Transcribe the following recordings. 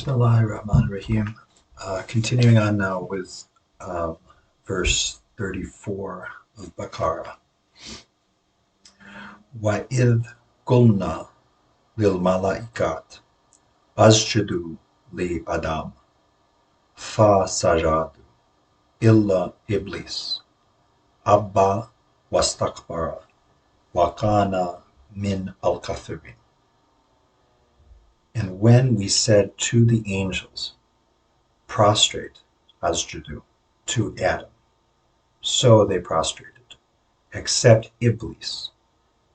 Bismillahirrahmanirrahim. Continuing on now with um, verse 34 of Baqarah. وَإِذْ قُلْنَا لِلْمَلَائِكَةِ أَسْجُدُوا لِآدَمَ فَسَجَدُوا إِلَّا إِبْلِيسَ أَبَى وَاسْتَكْبَرَ وَكَانَ مِنَ الْكَافِرِينَ. And when we said to the angels, prostrate, asjudu, to Adam, so they prostrated, except Iblis.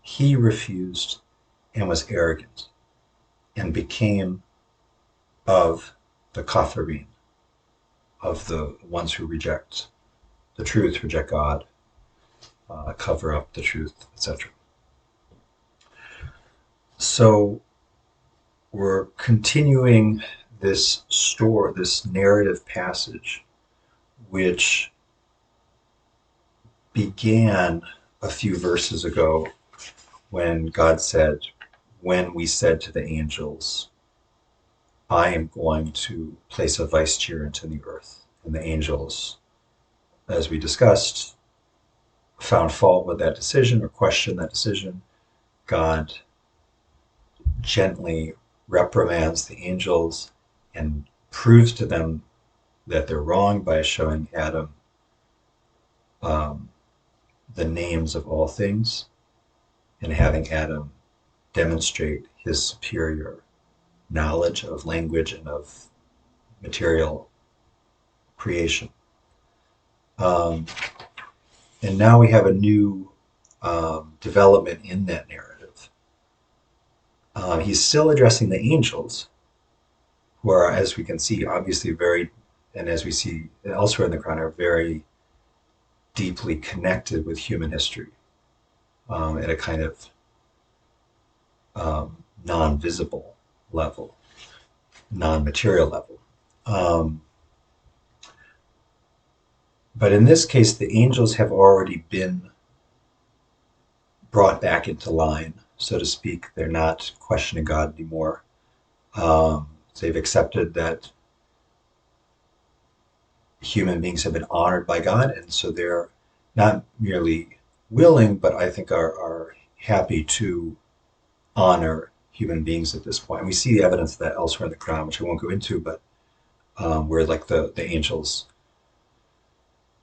He refused and was arrogant and became of the kafirin, of the ones who reject the truth, reject God, cover up the truth, etc. So we're continuing this story, this narrative passage, which began a few verses ago when God said, when we said to the angels, I am going to place a vicegerent in the earth. And the angels, as we discussed, found fault with that decision or questioned that decision. God gently reprimands the angels and proves to them that they're wrong by showing Adam um, the names of all things and having Adam demonstrate his superior knowledge of language and of material creation. Um, and now we have a new development in that narrative. He's still addressing the angels, who are, as we can see, obviously very, and as we see elsewhere in the Quran, are very deeply connected with human history at a kind of non-visible level, non-material level. Um, but in this case, the angels have already been brought back into line, so to speak. They're not questioning God anymore. They've accepted that human beings have been honored by God, and so they're not merely willing, but I think are happy to honor human beings at this point. And we see evidence of that elsewhere in the Quran, which I won't go into, but where like the angels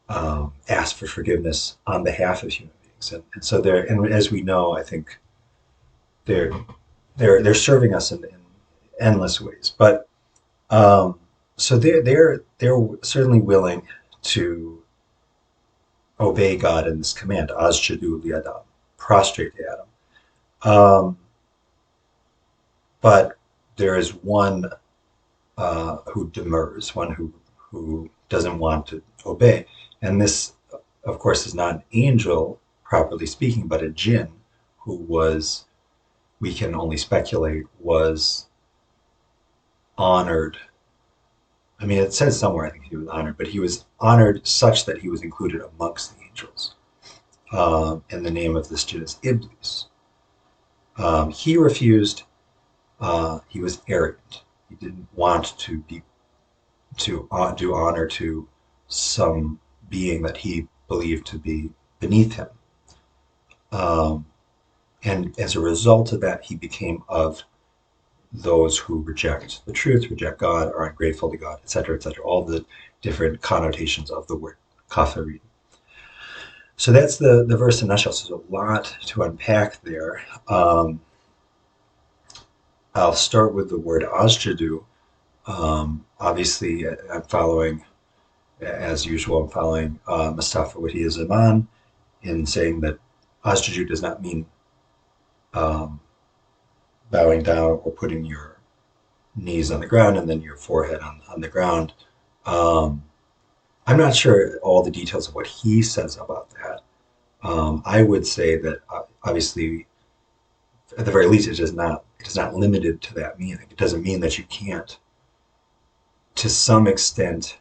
ask for forgiveness on behalf of human beings, and so they're, and as we know, I think they're they're serving us in endless ways. But so they're certainly willing to obey God in this command, Asjudu li Adam, prostrate to Adam. Um, but there is one who demurs, one who doesn't want to obey, and this, of course, is not an angel properly speaking, but a jinn who was, we can only speculate, was honored. I mean, it says somewhere, I think he was honored, but he was honored such that he was included amongst the angels. And the name of this jinn is Iblis. He refused. He was arrogant. He didn't want to be to do honor to some being that he believed to be beneath him. Um, and as a result of that, he became of those who reject the truth, reject God, are ungrateful to God, etc., etc. All the different connotations of the word kafirin. So that's the verse in a nutshell. So there's a lot to unpack there. I'll start with the word asjadu. Obviously, I'm following, as usual, I'm following Mustafa Wahiya Zaman in saying that asjadu does not mean um, bowing down or putting your knees on the ground and then your forehead on the ground. Um, I'm not sure all the details of what he says about that. I would say that obviously, at the very least, it is not limited to that meaning. It doesn't mean that you can't, to some extent,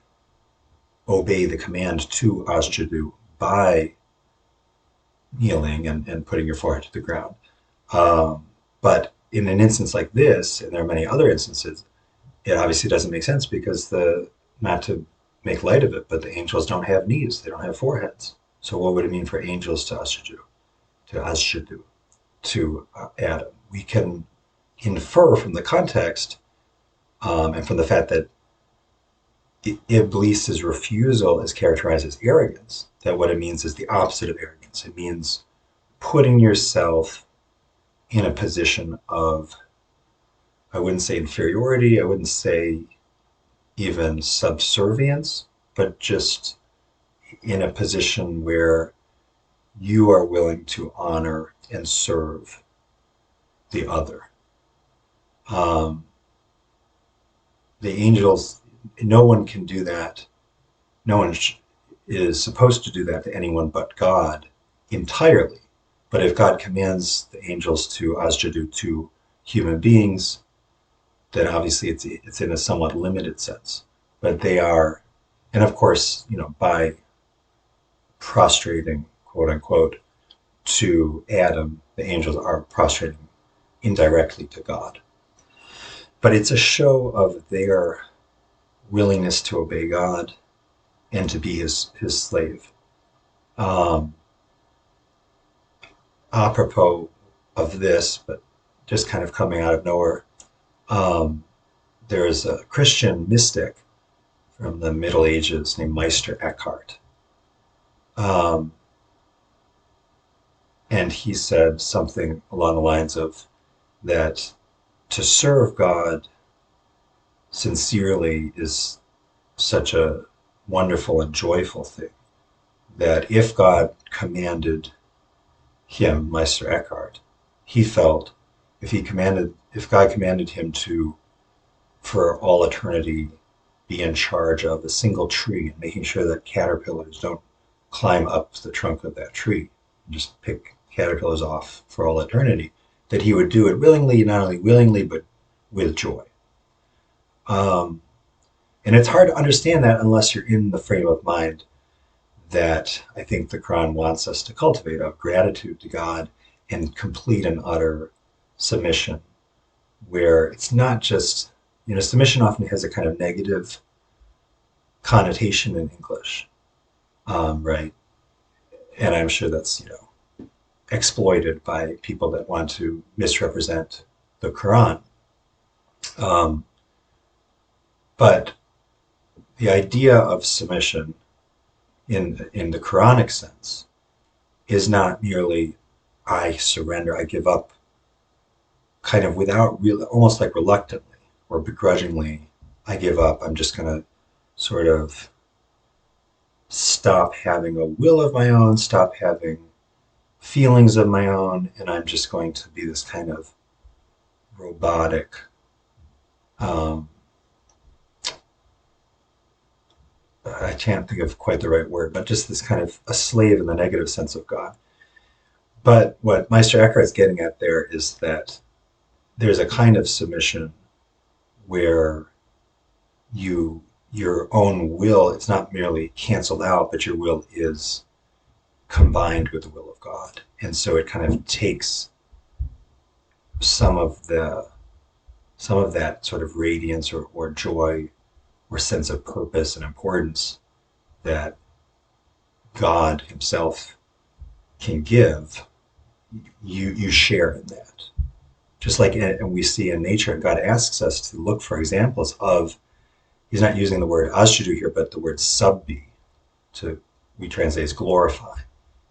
obey the command to asjudu by kneeling and putting your forehead to the ground. But in an instance like this, and there are many other instances, it obviously doesn't make sense because not to make light of it, but the angels don't have knees, they don't have foreheads. So what would it mean for angels to asjudu, to Adam? We can infer from the context and from the fact that Iblis's refusal is characterized as arrogance, that what it means is the opposite of arrogance. It means putting yourself in a position of, I wouldn't say inferiority, I wouldn't say even subservience, but just in a position where you are willing to honor and serve the other. Um, the angels, no one can do that. No one is supposed to do that to anyone but God entirely. But if God commands the angels to asjudu to human beings, then obviously it's in a somewhat limited sense. But they are, and of course, by prostrating, quote unquote, to Adam, the angels are prostrating indirectly to God. But it's a show of their willingness to obey God and to be his slave. Um, Apropos of this, but just kind of coming out of nowhere, um, there's a Christian mystic from the Middle Ages named Meister Eckhart. Um, and he said something along the lines of that to serve God sincerely is such a wonderful and joyful thing that if God commanded him, Meister Eckhart, he felt if God commanded him to, for all eternity, be in charge of a single tree and making sure that caterpillars don't climb up the trunk of that tree and just pick caterpillars off for all eternity, that he would do it willingly, not only willingly, but with joy. Um, and it's hard to understand that unless you're in the frame of mind that I think the Quran wants us to cultivate of gratitude to God and complete and utter submission, where it's not just, submission often has a kind of negative connotation in English, right? And I'm sure that's, exploited by people that want to misrepresent the Quran. Um, but the idea of submission in the Quranic sense is not merely I surrender, I give up, kind of without real, almost like reluctantly or begrudgingly, I give up. I'm just going to sort of stop having a will of my own, stop having feelings of my own, and I'm just going to be this kind of robotic, um, I can't think of quite the right word, but just this kind of a slave in the negative sense of God. But what Meister Eckhart is getting at there is that there's a kind of submission where your own will, it's not merely canceled out, but your will is combined with the will of God. And so it kind of takes some of the some of that sort of radiance or joy or sense of purpose and importance that God himself can give, you share in that. Just like and we see in nature, God asks us to look for examples of, he's not using the word asjudu here, but the word subbi, to we translate as glorify.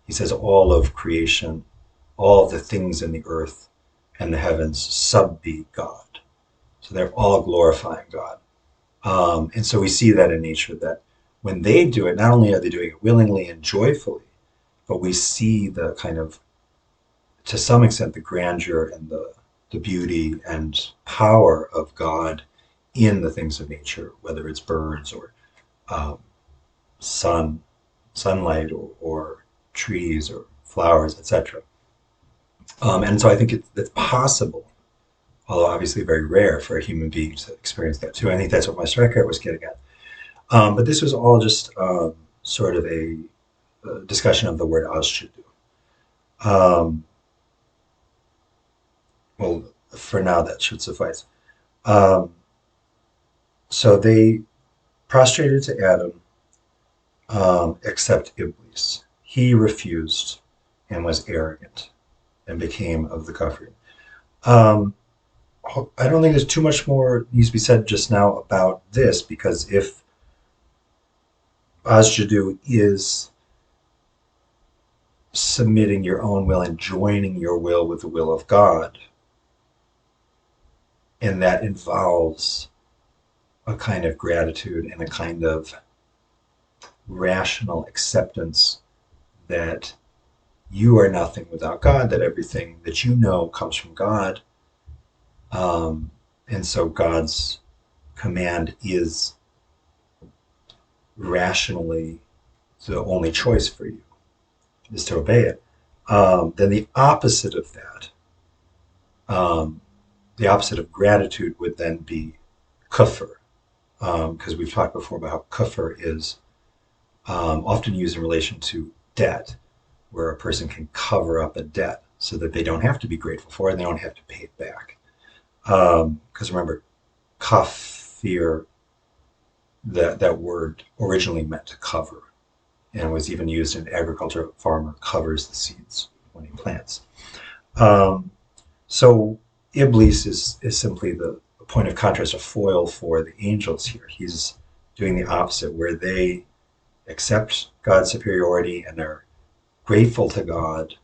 He says all of creation, all of the things in the earth and the heavens subbi God. So they're all glorifying God. And so we see that in nature that when they do it, not only are they doing it willingly and joyfully, but we see the kind of, to some extent, the grandeur and the beauty and power of God in the things of nature, whether it's birds or um, sun, sunlight, or trees or flowers, etc. And so I think it's possible, although obviously very rare, for a human being to experience that too. I think that's what my striker was getting at. But this was all just sort of a discussion of the word asjudu. Um, well, for now that should suffice. Um, So they prostrated to Adam, except Iblis. He refused and was arrogant and became of the kafir. Um, I don't think there's too much more needs to be said just now about this because if Asjadu is submitting your own will and joining your will with the will of God, and that involves a kind of gratitude and a kind of rational acceptance that you are nothing without God, that everything that you know comes from God. And so God's command is rationally the only choice for you, is to obey it. Then um, the opposite of gratitude would then be kufr, because we've talked before about how kufr is often used in relation to debt, where a person can cover up a debt so that they don't have to be grateful for it and they don't have to pay it back. Because remember, kafir, that word originally meant to cover and was even used in agriculture. A farmer covers the seeds when he plants. Um, so Iblis is simply the point of contrast, a foil for the angels here. He's doing the opposite, where they accept God's superiority and are grateful to God,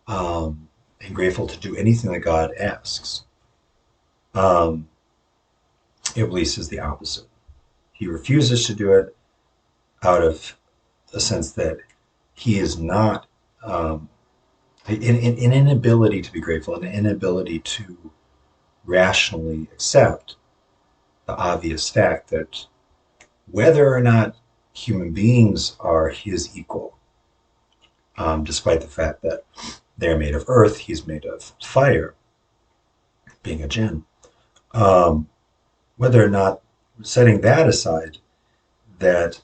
and grateful to do anything that God asks. Um, Iblis is the opposite. He refuses to do it out of a sense that he is not an inability to be grateful, an inability to rationally accept the obvious fact that whether or not human beings are his equal, despite the fact that they're made of earth, he's made of fire, being a jinn. Um, Whether or not, setting that aside, that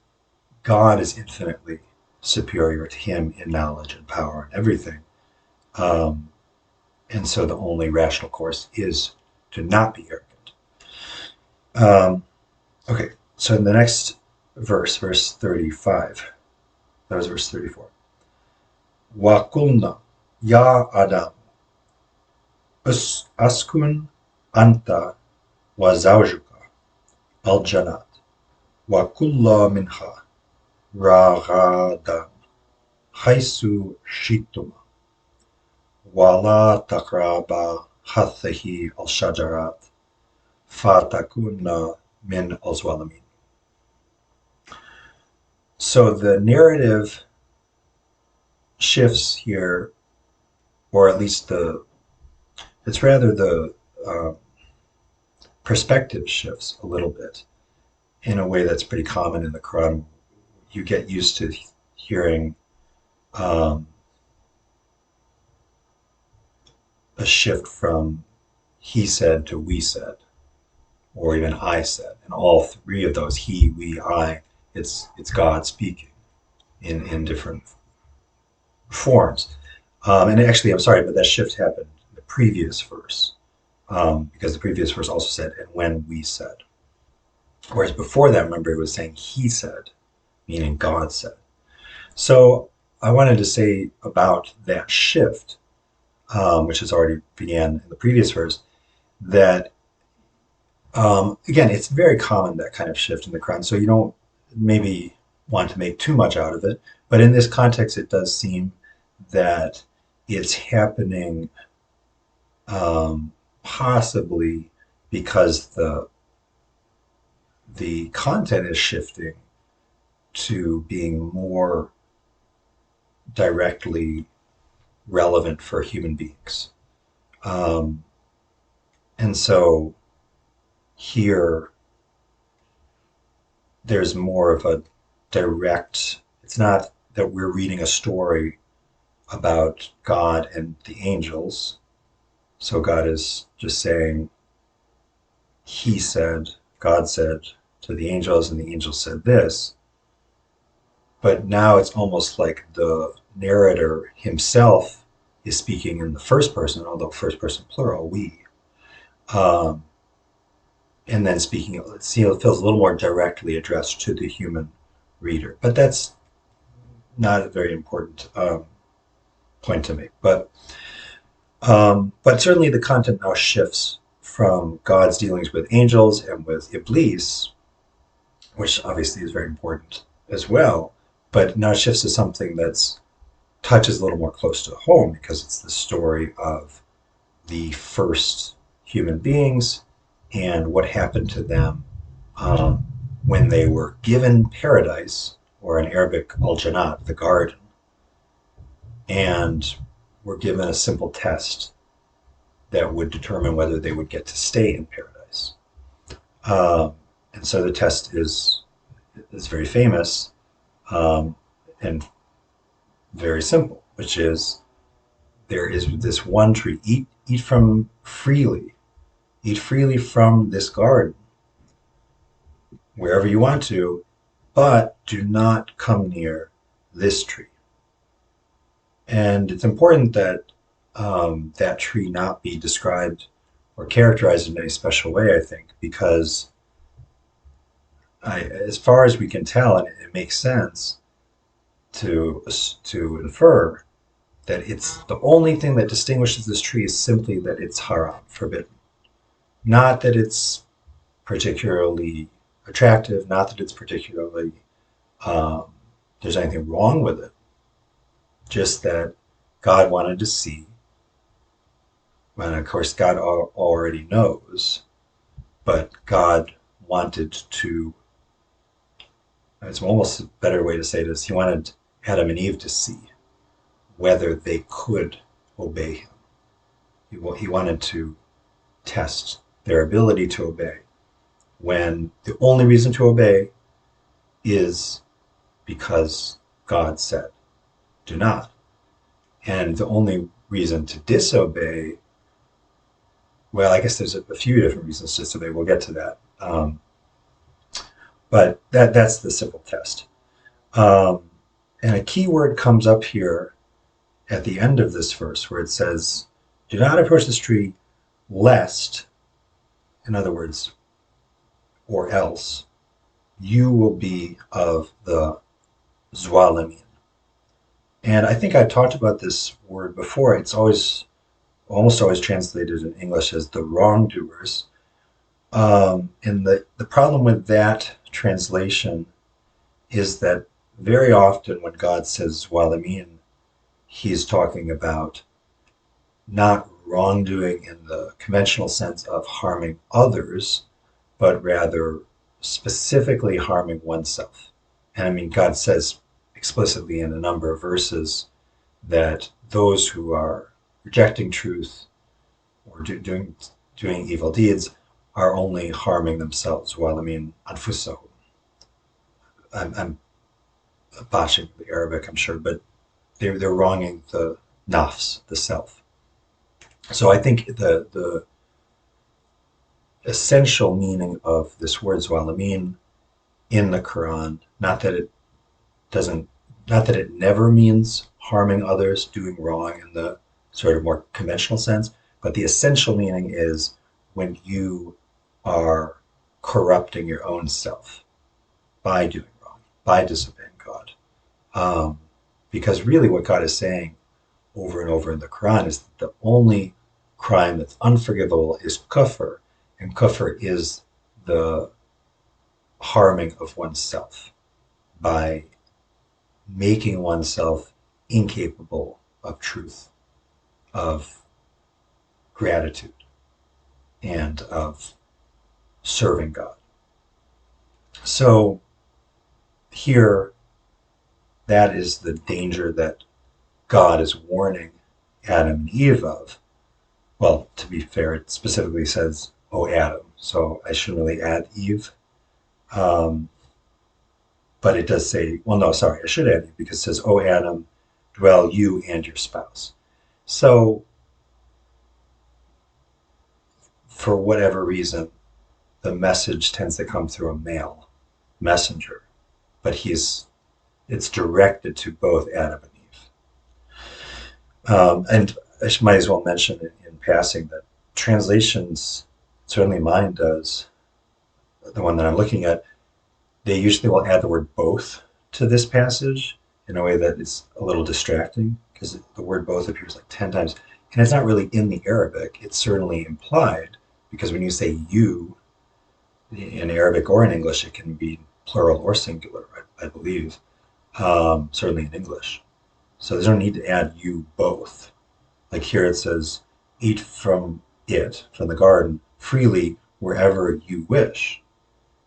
God is infinitely superior to him in knowledge and power and everything. Um, and so the only rational course is to not be arrogant. Um, okay, so in the next verse, verse 35, that was verse 34. وَقُلْنَا يَا آدَمُ أَسْكُنْ أَنْتَ وَزَوْجُكَ الْجَنَّةَ وَكُلَّا مِنْهَا رَغَدًا حَيْثُ شِئْتُمَا وَلَا تَقْرَبَا هَذِهِ الشَّجَرَةَ فَتَكُونَا مِنَ الظَّالِمِينَ. So the narrative shifts here, or at least it's rather the perspective shifts a little bit in a way that's pretty common in the Quran. You get used to hearing um, a shift from he said to we said, or even I said, and all three of those, he, we, I, it's God speaking in different forms. And actually, I'm sorry, but that shift happened in the previous verse, because the previous verse also said, and when we said. Whereas before that, remember, it was saying he said, meaning God said. So I wanted to say about that shift, which has already began in the previous verse, that again, it's very common, that kind of shift in the Quran. So you don't maybe want to make too much out of it. But in this context, it does seem that it's happening, possibly because the content is shifting to being more directly relevant for human beings. Um, and so here, there's more of a direct, it's not that we're reading a story about God and the angels. So God is just saying, he said, God said to the angels, and the angels said this. But now it's almost like the narrator himself is speaking in the first person, although first person plural, we. Um, and then speaking, it feels a little more directly addressed to the human reader. But that's not a very important point to make. But certainly the content now shifts from God's dealings with angels and with Iblis, which obviously is very important as well, but now shifts to something that's touches a little more close to home because it's the story of the first human beings and what happened to them um, when they were given paradise, or in Arabic, al Jannat, the garden, and were given a simple test that would determine whether they would get to stay in paradise. Um, and so the test is very famous um, and very simple, which is there is this one tree. Eat from freely. Eat freely from this garden wherever you want to, but do not come near this tree. And it's important that that tree not be described or characterized in any special way, I think, because as far as we can tell, and it makes sense to to infer that it's the only thing that distinguishes this tree is simply that it's haram, forbidden. Not that it's particularly attractive, not that it's particularly um, there's anything wrong with it, just that God wanted to see, and of course God already knows, but God wanted to, it's almost a better way to say this, he wanted Adam and Eve to see whether they could obey him. He wanted to test their ability to obey when the only reason to obey is because God said, do not. And the only reason to disobey, well, I guess there's a few different reasons to disobey. We'll get to that. But that's the simple test. Um, and a key word comes up here at the end of this verse where it says, do not approach this tree lest, in other words, or else, you will be of the Zwalamin. And I think I've talked about this word before. It's almost always translated in English as the wrongdoers. And the problem with that translation is that very often when God says Zwalamin, he's talking about not wrongdoing in the conventional sense of harming others, but rather specifically harming oneself. And I mean, God says explicitly in a number of verses that those who are rejecting truth or doing evil deeds are only harming themselves. Well, I mean, anfusahum. I'm botching the Arabic, I'm sure, but they're wronging the nafs, the self. So I think the essential meaning of this word zwalamin in the Quran, doesn't, not that it never means harming others, doing wrong in the sort of more conventional sense, but the essential meaning is when you are corrupting your own self by doing wrong, by disobeying God. Um, because really what God is saying over and over in the Quran is that the only crime that's unforgivable is kufr, and kufr is the harming of oneself by making oneself incapable of truth, of gratitude, and of serving God. So here, that is the danger that God is warning Adam and Eve of. Well, to be fair, it specifically says, "Oh, Adam," so I shouldn't really add Eve. Um, but it does say, well, no, sorry, I should add Eve because it says, "Oh, Adam, dwell you and your spouse." So, for whatever reason, the message tends to come through a male messenger, but it's directed to both Adam and Eve. And I might as well mention in passing that translations, certainly mine does, the one that I'm looking at, they usually will add the word both to this passage in a way that is a little distracting because the word both appears like 10 times. And it's not really in the Arabic, it's certainly implied because when you say you in Arabic or in English, it can be plural or singular, I believe, certainly in English. So there's no need to add you both. Like here it says, eat from it, from the garden, freely wherever you wish.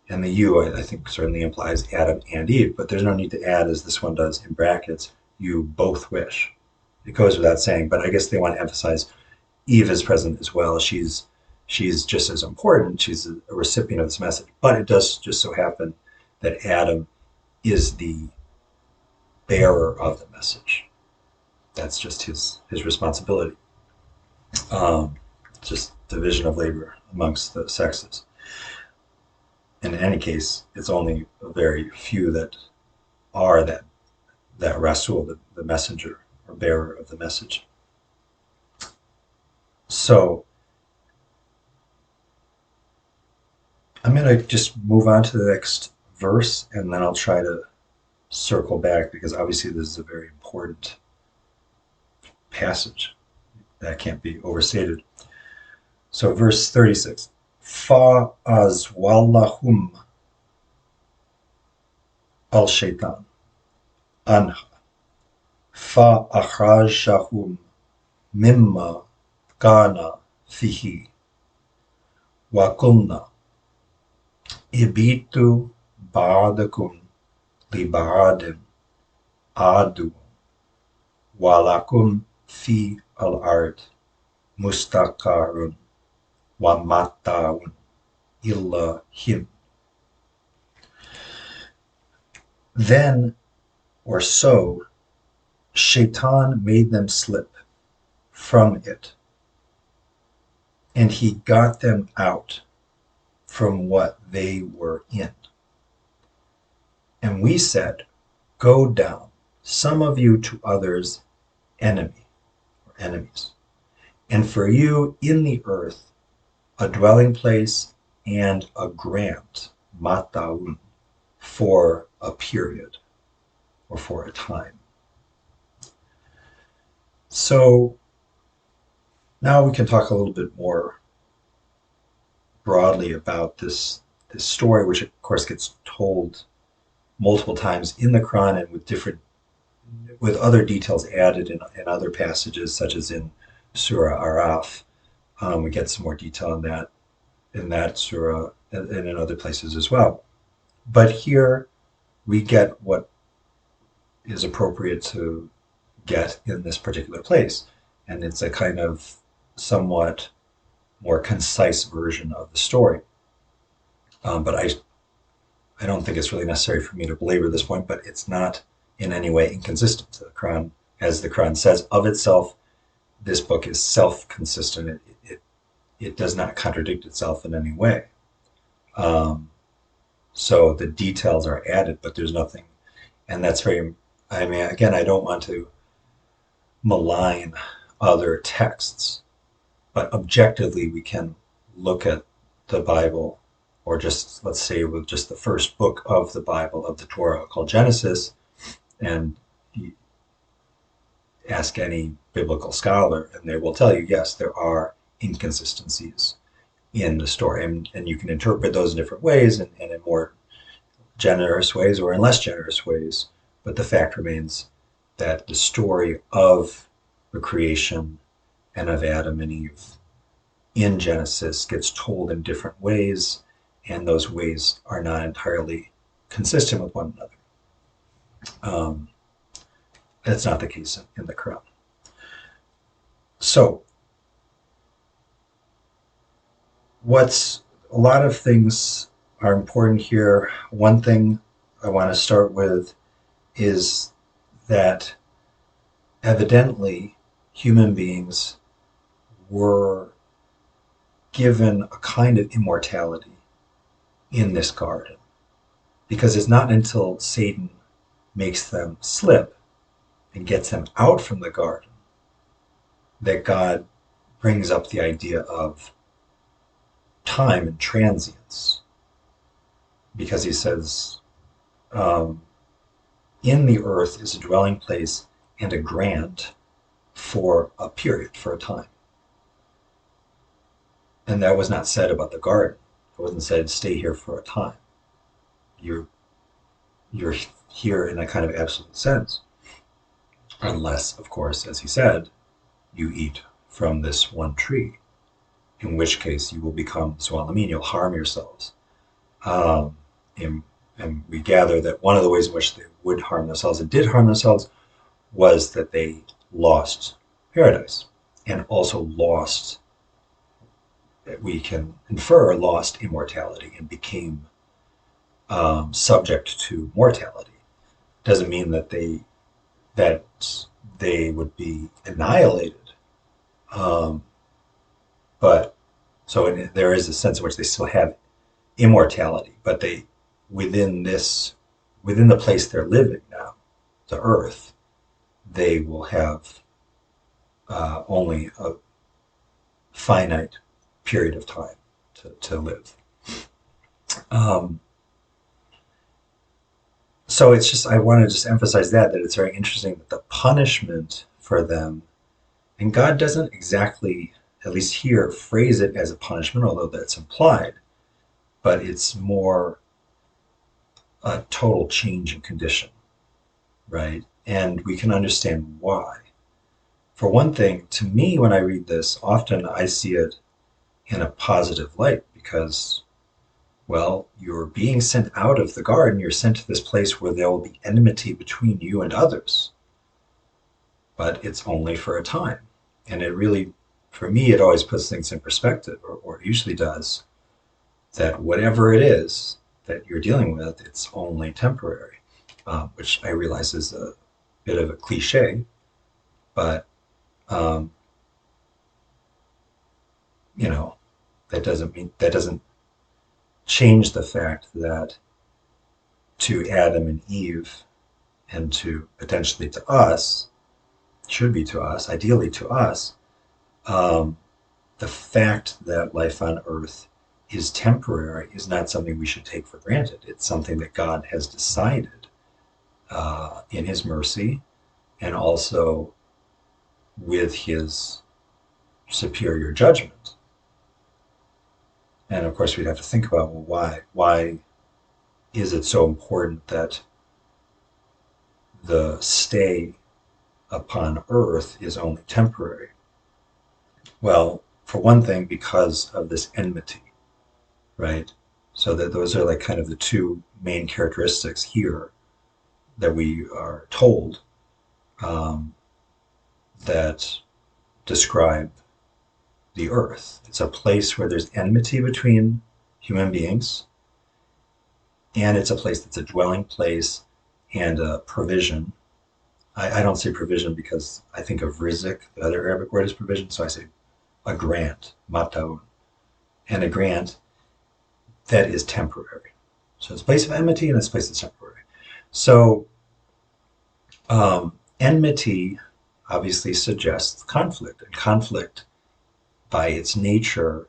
And the you, I think, certainly implies Adam and Eve, but there's no need to add, as this one does in brackets, you both wish. It goes without saying, but I guess they want to emphasize Eve is present as well. She's just as important. She's a recipient of this message, but it does just so happen that Adam is the bearer of the message. That's just his responsibility. Um, just division of labor amongst the sexes. In any case, it's only a very few that are that Rasul, the messenger or bearer of the message. So I'm going to just move on to the next verse and then I'll try to circle back because obviously this is a very important passage that can't be overstated. So, verse 36 فَأَزْوَلَّهُمْ الشَّيْطَانُ عَنْهَا فَأَخْرَجَهُمْ مِمَّا كَانَ فِيهِ وَقُلْنَا اهْبِطُوا بَعْضُكُمْ لِبَعْضٍ عَدُوٌّ وَلَكُمْ فِي الْأَرْضِ مُسْتَقَرٌّ وَمَتَاعٌ إِلَى حِينٍ. Then or so Shaitan made them slip from it, and he got them out from what they were in. And we said, go down, some of you to others, enemy or enemies, and for you in the earth a dwelling place and a grant, mataun, for a period or for a time. So now we can talk a little bit more broadly about this story, which of course gets told multiple times in the Quran and with other details added in other passages, such as in Surah Araf. We get some more detail on that in that surah and in other places as well. But here we get what is appropriate to get in this particular place, and it's a kind of somewhat more concise version of the story. But I don't think it's really necessary for me to belabor this point, but it's not in any way inconsistent to the Quran. As the Quran says of itself, this book is self-consistent. It does not contradict itself in any way. So the details are added, but there's nothing, and that's very, I mean, again, I don't want to malign other texts, but objectively we can look at the Bible, or just let's say with just the first book of the Bible, of the Torah, called Genesis, and you ask any biblical scholar and they will tell you, yes, there are inconsistencies in the story, and you can interpret those in different ways, and in more generous ways or in less generous ways, but the fact remains that the story of the creation and of Adam and Eve in Genesis gets told in different ways, and those ways are not entirely consistent with one another. That's not the case in the Quran. So, a lot of things are important here. One thing I want to start with is that evidently human beings were given a kind of immortality in this garden, because it's not until Satan makes them slip and gets them out from the garden that God brings up the idea of time and transience. because he says, um, in the earth is a dwelling place and a grant for a period, for a time. And that was not said about the garden. It wasn't said, stay here for a time. You're, you're here in a kind of absolute sense. Unless, of course, as he said, you eat from this one tree, in which case you will become Swalamin, you'll harm yourselves. Um, and, and we gather that one of the ways in which they would harm themselves and did harm themselves was that they lost paradise and also lost, we can infer, lost immortality and became subject to mortality. Doesn't mean that they would be annihilated, um, but there is a sense in which they still have immortality, but they within this within the place they're living now, the earth, they will have only a finite period of time to live. Um, so it's just I want to just emphasize that it's very interesting that the punishment for them, and God doesn't exactly, at least here, phrase it as a punishment, although that's implied, but it's more a total change in condition, right? And we can understand why. For one thing, to me, when I read this, often I see it in a positive light because, well, you're being sent out of the garden, you're sent to this place where there will be enmity between you and others, but it's only for a time. And it really, for me, it always puts things in perspective, or it usually does, that whatever it is that you're dealing with, it's only temporary, which I realize is a bit of a cliche, but um, you know, that doesn't change the fact that to Adam and Eve and to potentially to us, should be to us, ideally to us, um, the fact that life on earth is temporary is not something we should take for granted. It's something that God has decided in His mercy and also with His superior judgment. And of course, we'd have to think about, well, why? Why is it so important that the stay upon earth is only temporary? Well, for one thing, because of this enmity, right? So that those are like kind of the two main characteristics here that we are told um, that describe the earth. It's a place where there's enmity between human beings, and it's a place that's a dwelling place and a provision. I don't say provision because I think of rizik, the other Arabic word is provision, so I say a grant, mataun, and a grant that is temporary. So it's a place of enmity and it's a place that's temporary. So enmity obviously suggests conflict, and conflict by its nature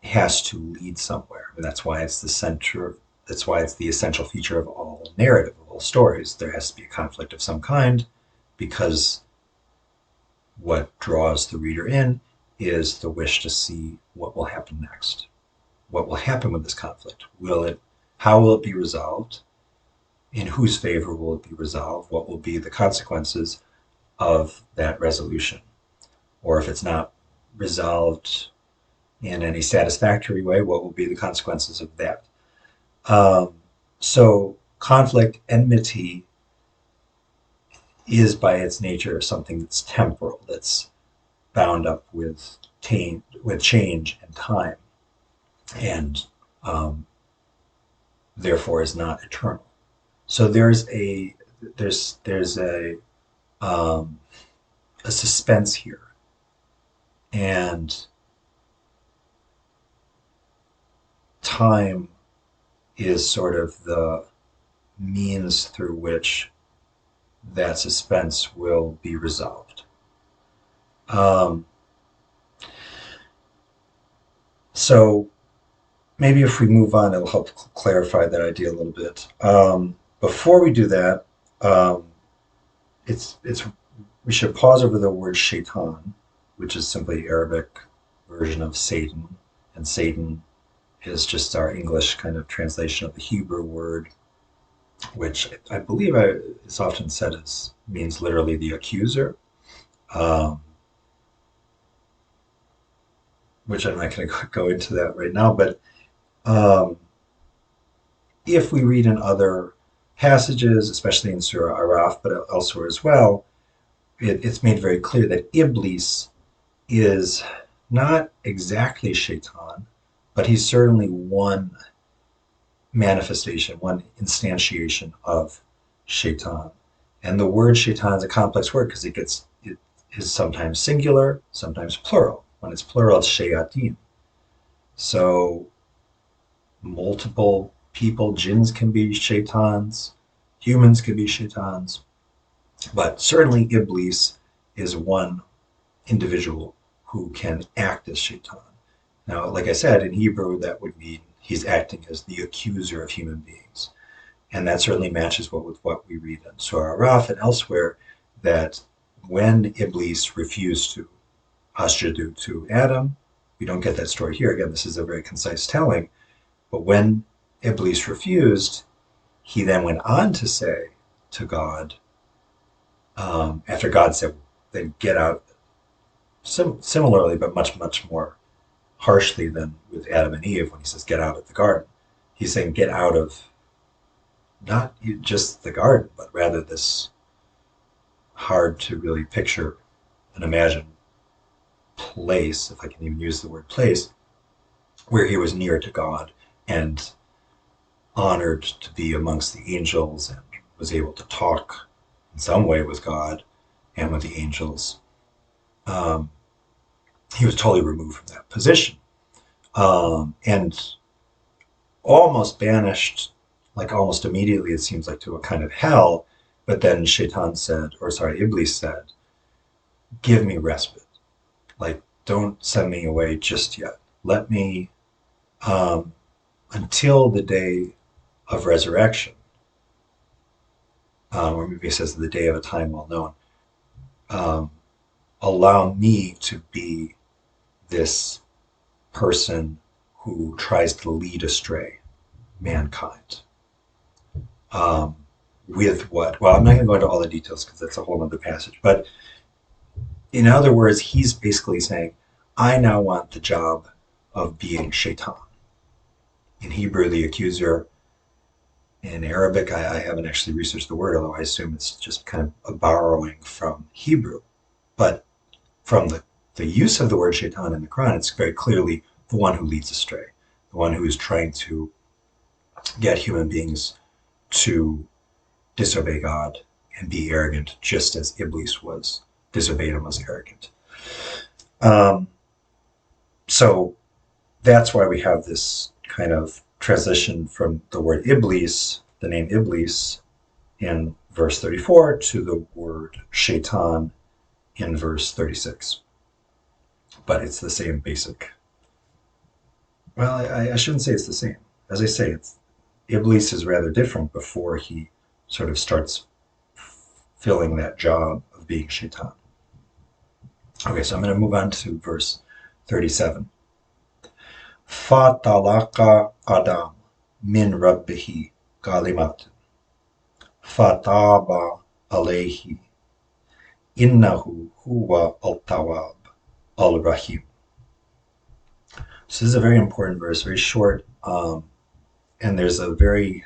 has to lead somewhere. And that's why it's the center. That's why it's the essential feature of all narrative, of all stories. There has to be a conflict of some kind, because what draws the reader in is the wish to see what will happen next. What will happen with this conflict? How will it be resolved? In whose favor will it be resolved? What will be the consequences of that resolution? Or if it's not resolved in any satisfactory way, what will be the consequences of that? Um, so conflict, enmity is by its nature something that's temporal, that's bound up with change and time, and therefore is not eternal. So there's um, a suspense here, and time is sort of the means through which that suspense will be resolved. Um, so maybe if we move on, it'll help clarify that idea a little bit. Before we do that, um, it's we should pause over the word shaitan, which is simply Arabic version of Satan, and Satan is just our English kind of translation of the Hebrew word, which I believe is often said as means literally the accuser, um, which I'm not going to go into that right now. But um, if we read in other passages, especially in Surah Araf, but elsewhere as well, it's made very clear that Iblis is not exactly Shaitan, but he's certainly one manifestation, one instantiation of Shaitan. And the word Shaitan is a complex word because it is sometimes singular, sometimes plural. When it's plural, it's shayatin. So multiple people, jinns can be shaitans, humans can be shaitans, but certainly Iblis is one individual who can act as shaitan. Now, like I said, in Hebrew, that would mean he's acting as the accuser of human beings. And that certainly matches with what we read in Surah Araf and elsewhere, that when Iblis refused to asjudu to Adam, we don't get that story here. Again, this is a very concise telling. But when Iblis refused, he then went on to say to God, after God said, then get out, similarly, but much, much more harshly than with Adam and Eve when he says, get out of the garden. He's saying, get out of not just the garden, but rather this hard to really picture and imagine place, if I can even use the word place, where he was near to God and honored to be amongst the angels and was able to talk in some way with God and with the angels. Um, he was totally removed from that position, and almost banished, like almost immediately, it seems like, to a kind of hell. But then Shaitan said, or sorry, Iblis said, give me respite. Like, don't send me away just yet. Let me, um, until the day of resurrection, or maybe it says the day of a time well known, um, allow me to be this person who tries to lead astray mankind. Um, with what? Well, I'm not going to go into all the details because that's a whole other passage. But in other words, he's basically saying, I now want the job of being shaitan. In Hebrew, the accuser. In Arabic, I haven't actually researched the word, although I assume it's just kind of a borrowing from Hebrew. But from the use of the word shaitan in the Quran, it's very clearly the one who leads astray, the one who is trying to get human beings to disobey God and be arrogant, just as Iblis was disobeyed and was arrogant. Um, so that's why we have this kind of transition from the word Iblis, the name Iblis, in verse 34 to the word shaitan in verse 36. But it's the same basic. Well, I shouldn't say it's the same. As I say, Iblis is rather different before he sort of starts filling that job of being shaitan. Okay, so I'm going to move on to verse 37. فَطَلَقَ Adam min رَبِّهِ كَلِمَاتٍ فَتَابَ عَلَيْهِ إِنَّهُ هُوَ التَّوَّابُ الرَّحِيمُ. So this is a very important verse, very short, and there's a very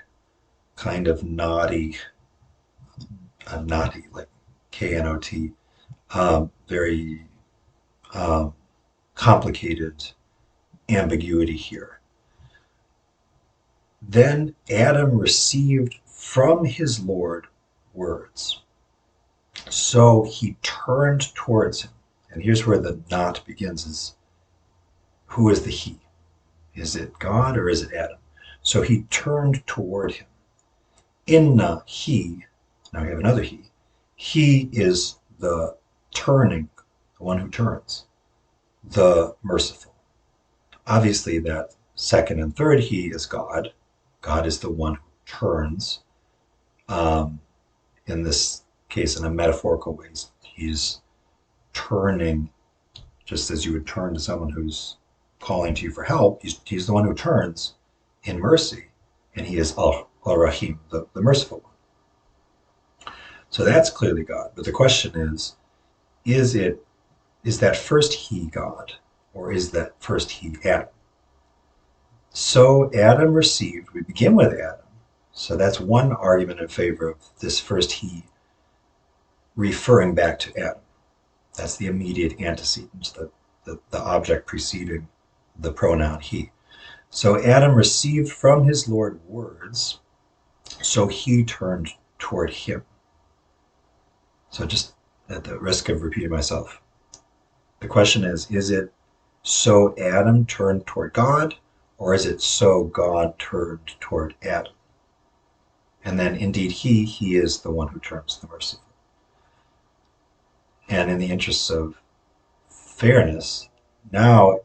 kind of naughty, like Knot, very complicated ambiguity here. Then Adam received from his Lord words. So he turned towards him. And here's where the knot begins is who is the he? Is it God or is it Adam? So he turned toward him. Inna he, now we have another he. He is the turning, the one who turns, the merciful. Obviously, that second and third he is God. God is the one who turns. Um, in this case, in a metaphorical way, he's turning just as you would turn to someone who's calling to you for help. He's the one who turns in mercy, and he is Al Rahim, the merciful one. So that's clearly God. But the question is it is that first he God, or is that first he Adam? So Adam received, we begin with Adam. So that's one argument in favor of this first he referring back to Adam. That's the immediate antecedent, the object preceding the pronoun he. So Adam received from his Lord words, so he turned toward him. So just at the risk of repeating myself, the question is it so Adam turned toward God, or is it so God turned toward Adam? And then indeed he is the one who turns the merciful. And in the interests of fairness, now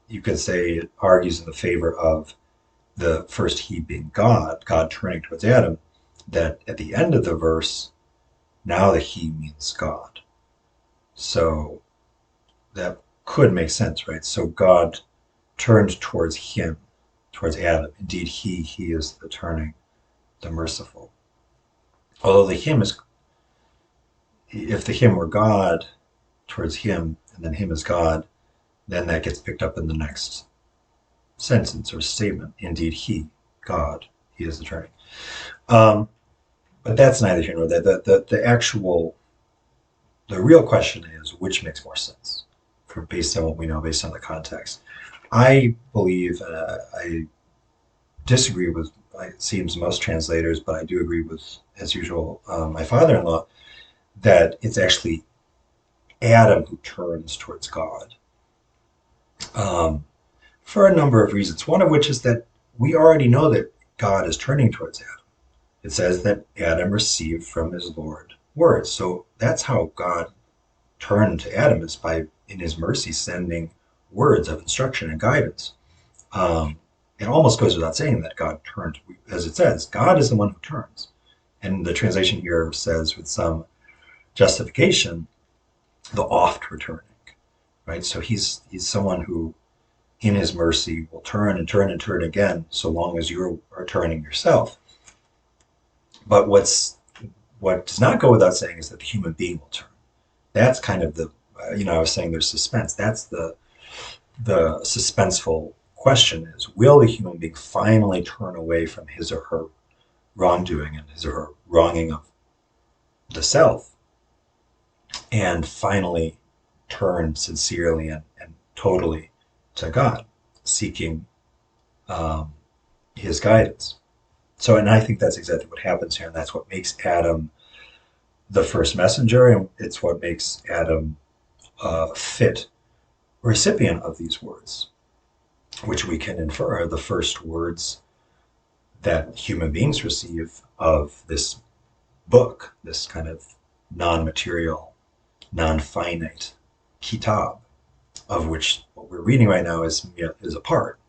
you could say it argues in the favor of the first he being God, God turning towards Adam, that at the end of the verse, now the he means God. So that could make sense, right? So God turned towards him, towards Adam. Indeed, he is the turning, the merciful. Although the him is, if the him were God towards him, and then him is God, then that gets picked up in the next sentence or statement. Indeed, he, God, he is the turning. Um, but that's neither here nor there. The actual, the real question is which makes more sense, based on what we know, based on the context. I believe, I disagree with, it seems, most translators, but I do agree with, as usual, my father-in-law, that it's actually Adam who turns towards God, um, for a number of reasons. One of which is that we already know that God is turning towards Adam. It says that Adam received from his Lord words. So that's how God turned to Adam, is by, in his mercy, sending words of instruction and guidance. It almost goes without saying that God turned, as it says, God is the one who turns. And the translation here says, with some justification, the oft returning, right? So he's someone who, in his mercy, will turn and turn and turn again, so long as you are turning yourself. But what does not go without saying is that the human being will turn. That's kind of the, I was saying there's suspense. That's the suspenseful question is, will the human being finally turn away from his or her wrongdoing and his or her wronging of the self, and finally turn sincerely and totally to God, seeking his guidance. So, and I think that's exactly what happens here, and that's what makes Adam the first messenger, and it's what makes Adam a fit recipient of these words, which we can infer are the first words that human beings receive of this book, this kind of non-material, non-finite kitab, of which what we're reading right now is a part.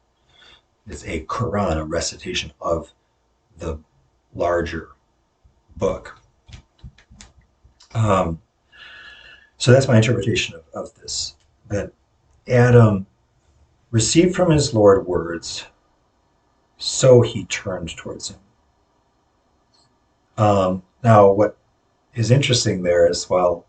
It's a Qur'an, a recitation of the larger book. Um, so that's my interpretation of this, that Adam received from his Lord words, so he turned towards him. Now, what is interesting there is, well,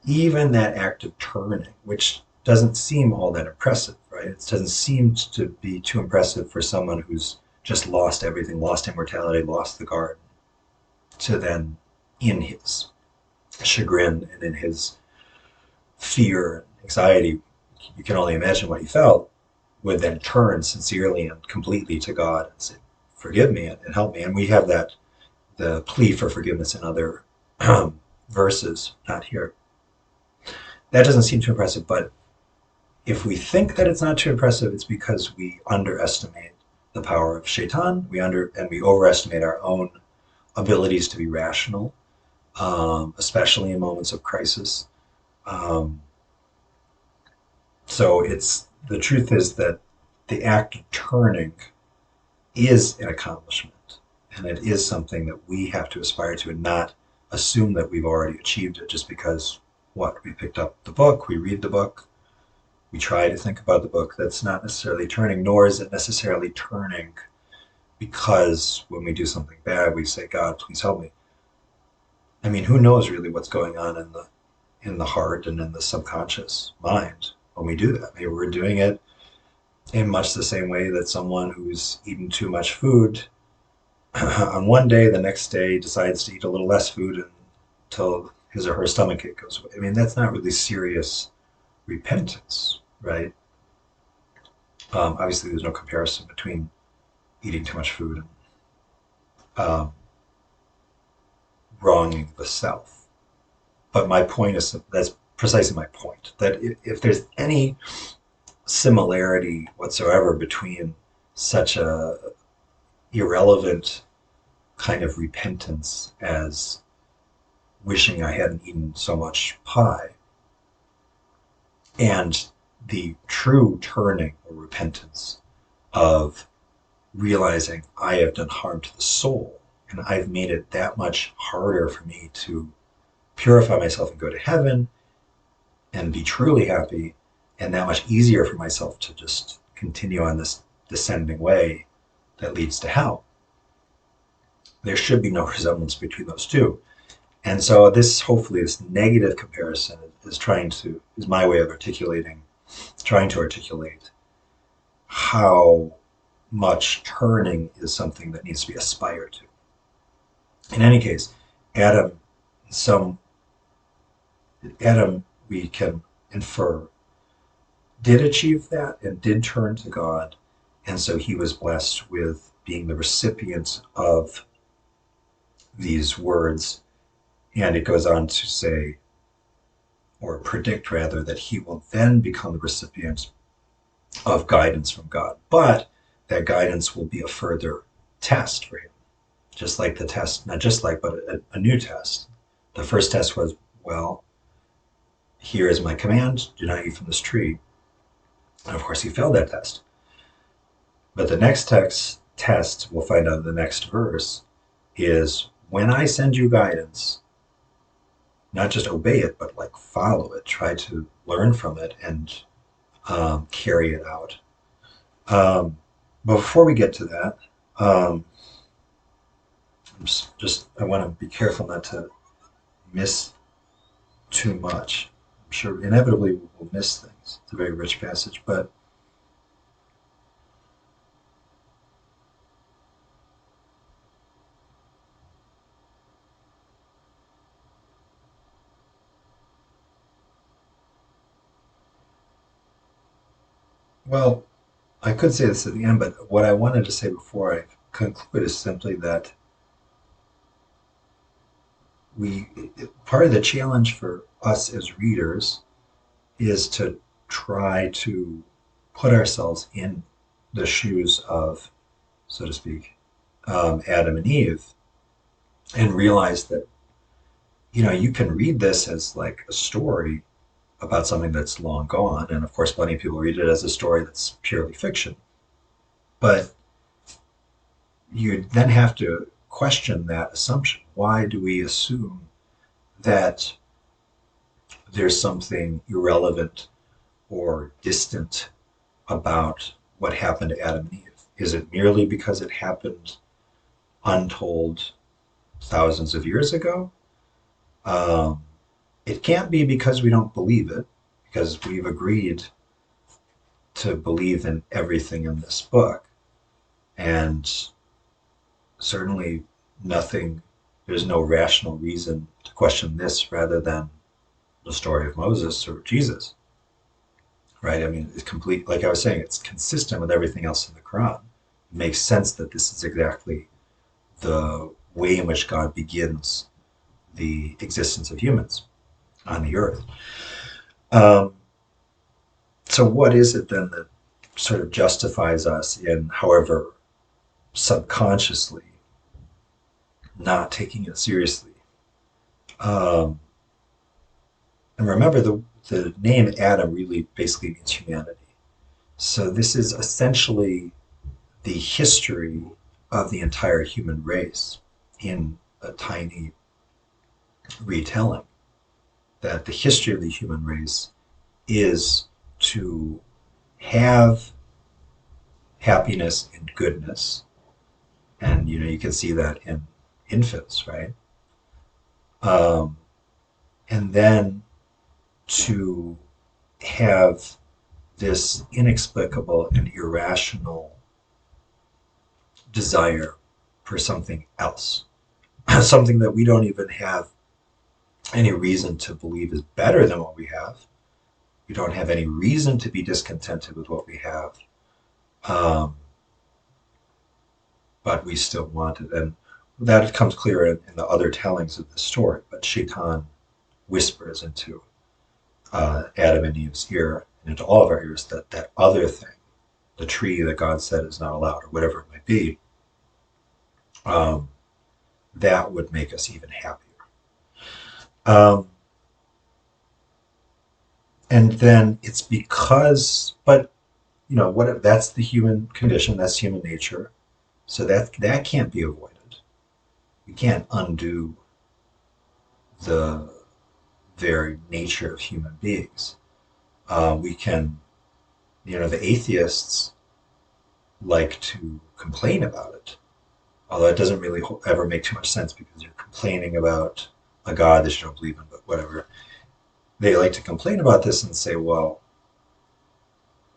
even that act of turning, which doesn't seem all that impressive, right? It doesn't seem to be too impressive for someone who's just lost everything, lost immortality, lost the garden, to then, in his chagrin and in his fear and anxiety, you can only imagine what he felt, would then turn sincerely and completely to God and say, forgive me and help me. And we have that, the plea for forgiveness in other verses, not here. That doesn't seem too impressive, but if we think that it's not too impressive, it's because we underestimate the power of shaitan. We overestimate our own abilities to be rational, especially in moments of crisis. So the truth is that the act of turning is an accomplishment, and it is something that we have to aspire to and not assume that we've already achieved it just because what we picked up the book, we read the book, we try to think about the book. That's not necessarily turning, nor is it necessarily turning because when we do something bad, we say, God, please help me. I mean, who knows really what's going on in the heart and in the subconscious mind when we do that? Maybe we're doing it in much the same way that someone who's eaten too much food on one day, the next day decides to eat a little less food until his or her stomach ache goes away. I mean, that's not really serious repentance, right? Obviously, there's no comparison between eating too much food and um, wronging the self. But my point is that's precisely my point. That if there's any similarity whatsoever between such a irrelevant kind of repentance as wishing I hadn't eaten so much pie and the true turning or repentance of realizing I have done harm to the soul and I've made it that much harder for me to purify myself and go to heaven and be truly happy, and that much easier for myself to just continue on this descending way that leads to hell. There should be no resemblance between those two. And so this, hopefully, this negative comparison is my way of trying to articulate how much turning is something that needs to be aspired to. In any case, Adam, some Adam, we can infer, did achieve that and did turn to God, and so he was blessed with being the recipient of these words. And it goes on to say, or predict rather, that he will then become the recipient of guidance from God. But that guidance will be a further test for him, just like the test, not just like, but a new test. The first test was, well, here is my command, do not eat from this tree. And of course, he failed that test. But the next test, we'll find out in the next verse, is when I send you guidance, not just obey it, but like follow it, try to learn from it and carry it out. But before we get to that, um, I want to be careful not to miss too much. I'm sure inevitably we'll miss things. It's a very rich passage, but well, I could say this at the end, but what I wanted to say before I conclude is simply that we part of the challenge for us as readers is to try to put ourselves in the shoes of, so to speak, Adam and Eve, and realize that you can read this as like a story about something that's long gone, and of course, plenty of people read it as a story that's purely fiction. But you then have to question that assumption. Why do we assume that there's something irrelevant or distant about what happened to Adam and Eve? Is it merely because it happened untold thousands of years ago? Um, it can't be because we don't believe it, because we've agreed to believe in everything in this book. And certainly nothing, there's no rational reason to question this rather than the story of Moses or Jesus, right? I mean, it's complete, like I was saying, it's consistent with everything else in the Quran. It makes sense that this is exactly the way in which God begins the existence of humans on the earth. Um, so, what is it then that sort of justifies us in, however subconsciously, not taking it seriously? Um, and remember, the name Adam really basically means humanity. So this is essentially the history of the entire human race in a tiny retelling. That the history of the human race is to have happiness and goodness, and you can see that in infants, right? Um, and then to have this inexplicable and irrational desire for something else, something that we don't even have any reason to believe is better than what we have. We don't have any reason to be discontented with what we have, um, but we still want it. And that comes clear in the other tellings of the story. But Shaitan whispers into Adam and Eve's ear and into all of our ears that that other thing, the tree that God said is not allowed, or whatever it might be, um, that would make us even happier. Um, and then it's because, but what that's the human condition, that's human nature. So that can't be avoided. We can't undo the very nature of human beings. We can, the atheists like to complain about it, although it doesn't really ever make too much sense because you're complaining about a God that you don't believe in, but whatever. They like to complain about this and say, well,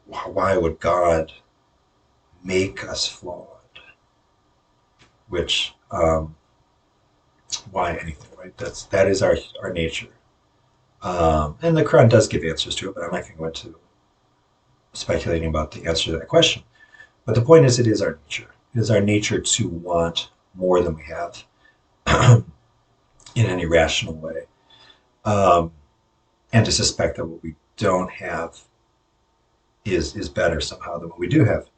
why would God make us flawed? Which, why anything, right? That is our nature. And the Quran does give answers to it, but I'm not going to go into speculating about the answer to that question. But the point is, it is our nature. It is our nature to want more than we have in any rational way, um, and to suspect that what we don't have is better somehow than what we do have.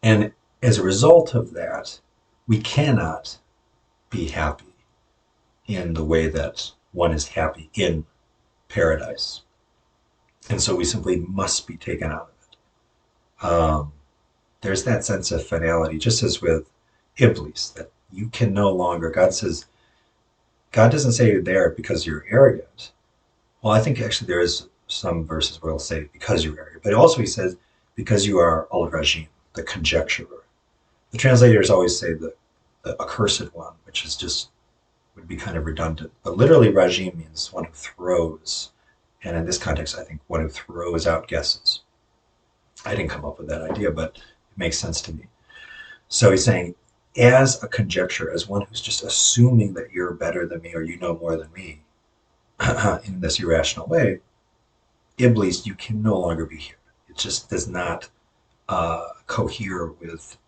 And as a result of that, we cannot be happy in the way that one is happy in paradise. And so we simply must be taken out of it. There's that sense of finality, just as with Iblis, that you can no longer, God says, God doesn't say you're there because you're arrogant. Well, I think actually there is some verses where he'll say because you're arrogant, but also he says because you are al-rajim, the conjecturer. The translators always say the accursed one, which is just would be kind of redundant. But literally, rajim means one who throws, and in this context, I think one who throws out guesses. I didn't come up with that idea, but it makes sense to me. So he's saying, as a conjecture, as one who's just assuming that you're better than me or you know more than me in this irrational way, Iblis, you can no longer be here. It just does not cohere with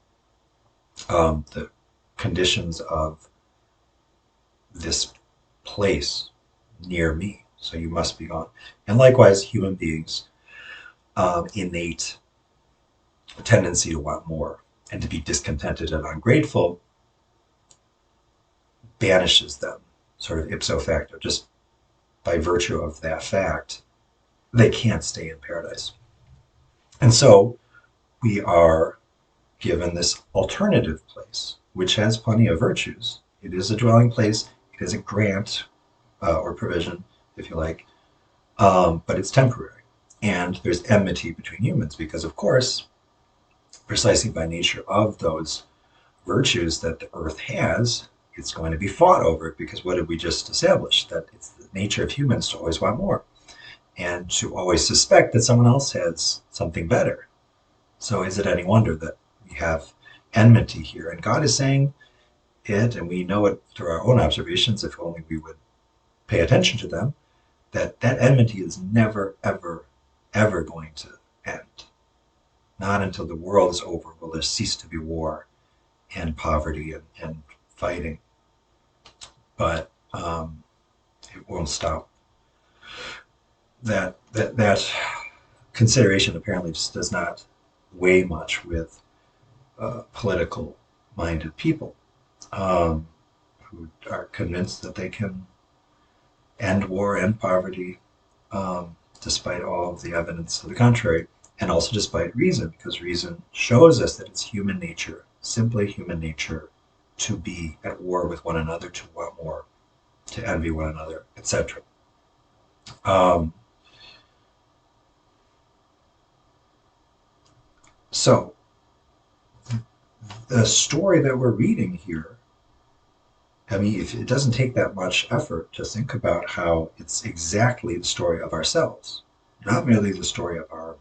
the conditions of this place near me. So you must be gone. And likewise, human beings, innate tendency to want more and to be discontented and ungrateful banishes them sort of ipso facto, just by virtue of that fact. They can't stay in paradise. And so we are given this alternative place, which has plenty of virtues. It is a dwelling place, it is a grant or provision, if you like, but it's temporary. And there's enmity between humans because, of course, precisely by nature of those virtues that the earth has, it's going to be fought over because what did we just establish? That it's the nature of humans to always want more and to always suspect that someone else has something better. So is it any wonder that we have enmity here? And God is saying it, and we know it through our own observations, if only we would pay attention to them, that that enmity is never, ever, ever going to end. Not until the world is over will there cease to be war and poverty and fighting. But it won't stop. That consideration apparently just does not weigh much with political minded people um, who are convinced that they can end war and poverty despite all of the evidence to the contrary. and also despite reason, because reason shows us that it's human nature, simply human nature, to be at war with one another, to want more, to envy one another, etc. Um, so the story that we're reading here, I mean, if it doesn't take that much effort to think about how it's exactly the story of ourselves, not merely the story of our,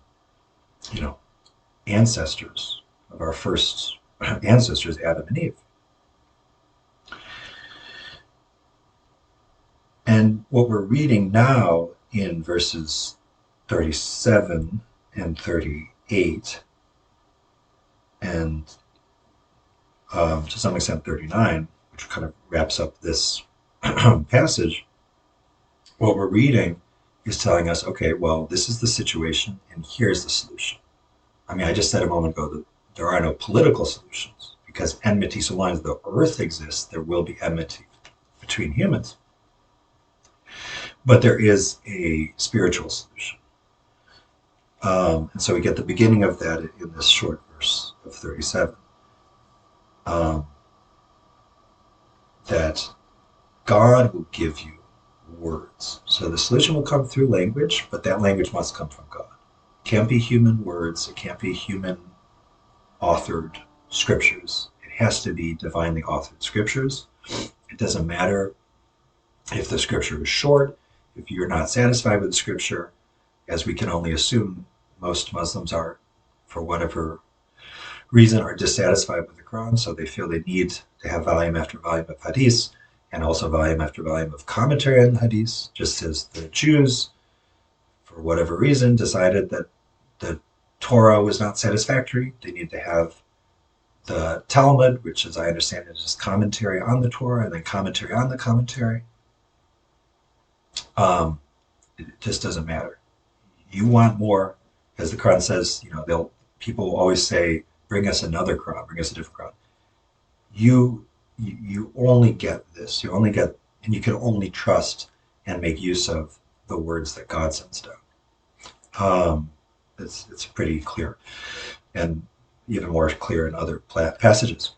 you know, ancestors, of our first ancestors, Adam and Eve. And what we're reading now in verses 37 and 38, and to some extent 39, which kind of wraps up this passage, what we're reading is telling us, okay, well, this is the situation, and here's the solution. I mean, I just said a moment ago that there are no political solutions because enmity, so long as the earth exists, there will be enmity between humans. But there is a spiritual solution. And so we get the beginning of that in this short verse of 37. Um, that God will give you words. So the solution will come through language, but that language must come from God. It can't be human words. It can't be human authored scriptures. It has to be divinely authored scriptures. It doesn't matter if the scripture is short, if you're not satisfied with the scripture, as we can only assume most Muslims are, for whatever reason, are dissatisfied with the Quran, so they feel they need to have volume after volume of hadith and also volume after volume of commentary on hadith, just as the Jews, for whatever reason, decided that the Torah was not satisfactory. They need to have the Talmud, which, as I understand it, is just commentary on the Torah and then commentary on the commentary. It just doesn't matter. You want more, as the Quran says. People will always say, "Bring us another Quran, bring us a different Quran." You only get this. You only get, and you can only trust and make use of the words that God sends down. It's pretty clear, and even more clear in other passages.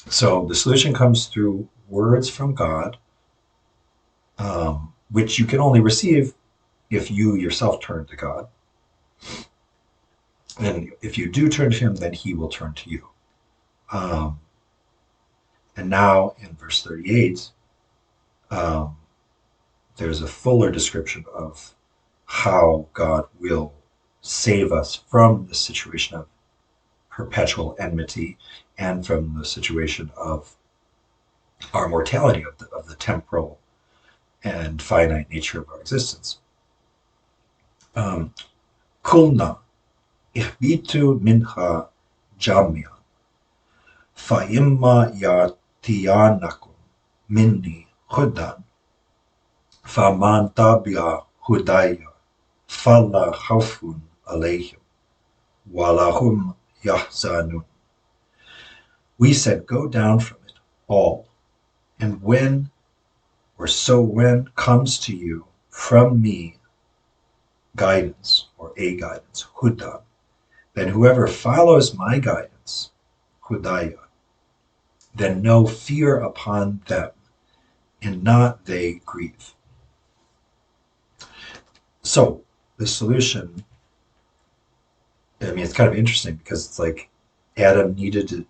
So the solution comes through words from God, which you can only receive if you yourself turn to God. And if you do turn to Him, then He will turn to you. Um, and now in verse 38, um, there's a fuller description of how God will save us from the situation of perpetual enmity and from the situation of our mortality, of the temporal and finite nature of our existence. Kulna ihbitu minha jamia fa'imma yatiyanakum minni hudan faman tabia hudaya fala khawfun alayhim walahum yahzanun. We said, go down from it all, and when comes to you from me guidance, or a guidance, huda, then whoever follows my guidance, hudaya, then no fear upon them, and not they grieve. So the solution, I mean, it's kind of interesting because it's like Adam needed to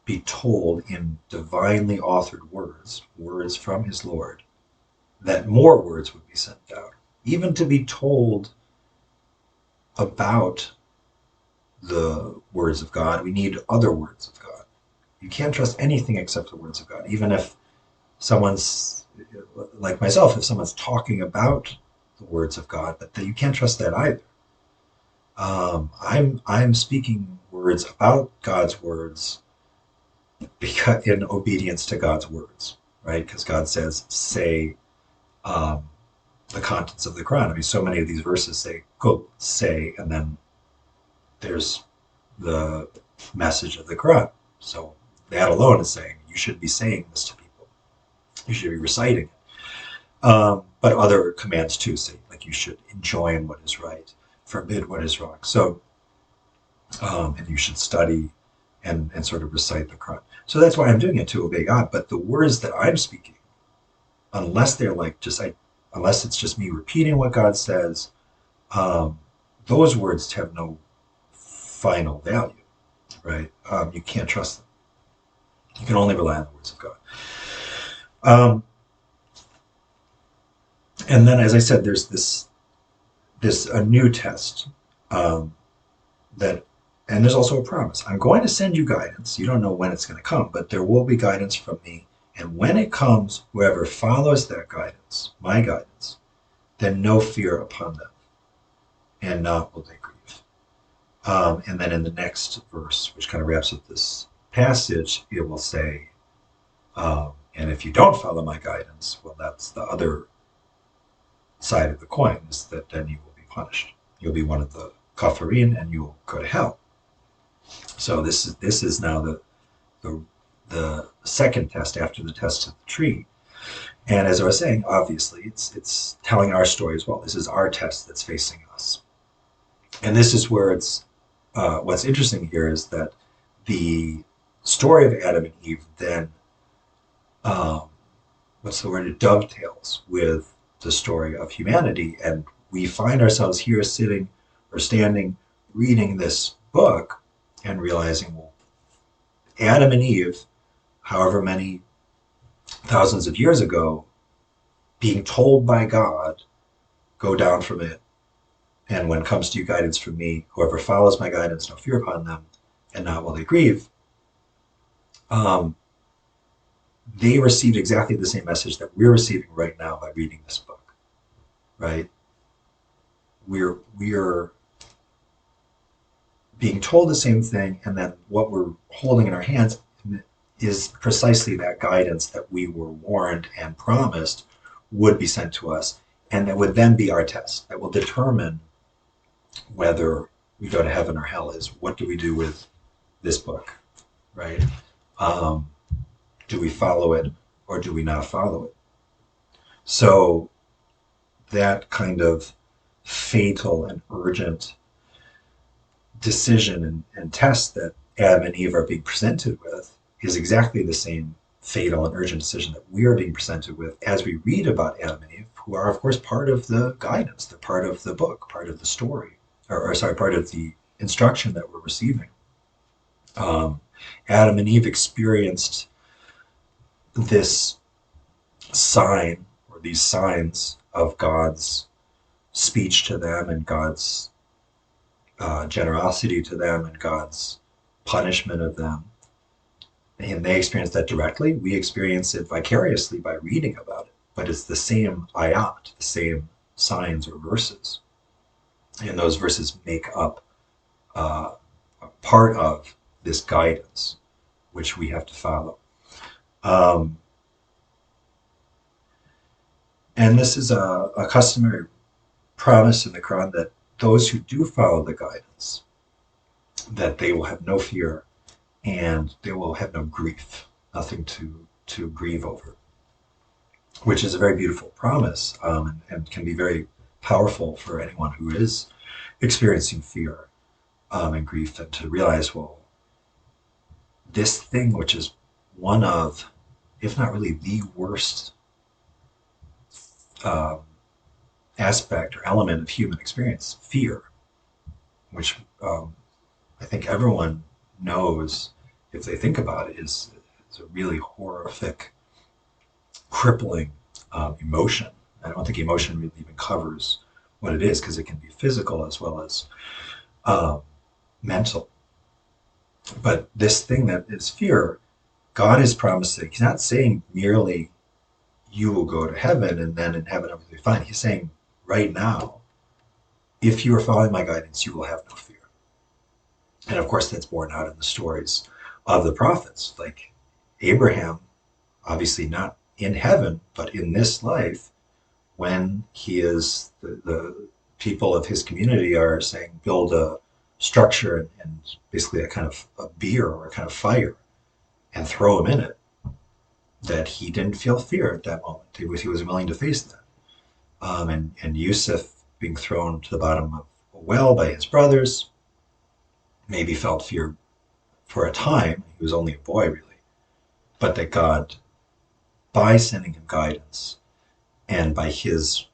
be told in divinely authored words from his Lord, that more words would be sent down. Even to be told about the words of God, we need other words of God. You can't trust anything except the words of God. Even if someone's, like myself, if someone's talking about the words of God, but you can't trust that either. I'm speaking words about God's words because in obedience to God's words, right? Because God says, say the contents of the Quran. I mean, so many of these verses say, go say, and then there's the message of the Quran. So that alone is saying, you should be saying this to people. You should be reciting it. But other commands too say, like, you should enjoin what is right. forbid what is wrong. So, and you should study and sort of recite the Quran. So that's why I'm doing it, to obey God. But the words that I'm speaking, unless they're like just unless it's just me repeating what God says, um, those words have no final value, right? You can't trust them. You can only rely on the words of God. Um, and then, as I said, there's this a new test, um, that, and there's also a promise. I'm going to send you guidance. You don't know when it's going to come, but there will be guidance from me. And when it comes, whoever follows that guidance, my guidance, then no fear upon them, and not will they grieve. And then in the next verse, which kind of wraps up this passage, it will say, and if you don't follow my guidance, well, that's the other side of the coin, is that then you will be punished. You'll be one of the kafirin, and you'll go to hell. So this is now the the second test after the test of the tree. And as I was saying, obviously it's telling our story as well. This is our test that's facing us. And this is where it's what's interesting here is that the story of Adam and Eve then, um, what's the word? It dovetails with the story of humanity, and we find ourselves here sitting or standing reading this book and realizing, well, Adam and Eve, however many thousands of years ago, being told by God, go down from it. And when comes to you guidance from me, whoever follows my guidance, no fear upon them, and not will they grieve. Um, they received exactly the same message that we're receiving right now by reading this book, right? We're being told the same thing, and then what we're holding in our hands is precisely that guidance that we were warned and promised would be sent to us, and that would then be our test that will determine whether we go to heaven or hell. Is what do we do with this book, right? Um, do we follow it or do we not follow it? So that kind of fatal and urgent decision and test that Adam and Eve are being presented with is exactly the same fatal and urgent decision that we are being presented with as we read about Adam and Eve, who are, of course, part of the guidance. They're part of the book, part of the story, or sorry, part of the instruction that we're receiving. Um, Adam and Eve experienced this sign, or these signs of God's speech to them and God's generosity to them and God's punishment of them. And they experience that directly. We experience it vicariously by reading about it. But it's the same ayat, the same signs or verses. And those verses make up a part of this guidance, which we have to follow. Um, and this is a customary promise in the Quran that those who do follow the guidance, that they will have no fear and they will have no grief, nothing to grieve over, which is a very beautiful promise, and can be very powerful for anyone who is experiencing fear, and grief, and to realize, well, this thing, which is one of, if not really the worst um, aspect or element of human experience, fear, which I think everyone knows, if they think about it, is a really horrific, crippling emotion. I don't think emotion really even covers what it is, because it can be physical as well as um, mental. But this thing that is fear, God is promising. He's not saying merely you will go to heaven and then in heaven everything will be fine. He's saying right now, if you are following my guidance, you will have no fear. And of course, that's borne out in the stories of the prophets, like Abraham, obviously not in heaven, but in this life, when he is the people of his community are saying build a structure and basically a kind of a beer or a kind of fire and throw him in it, that he didn't feel fear at that moment. He was willing to face that. And Yusuf being thrown to the bottom of a well by his brothers, maybe felt fear for a time. He was only a boy, really. But that God, by sending him guidance and by his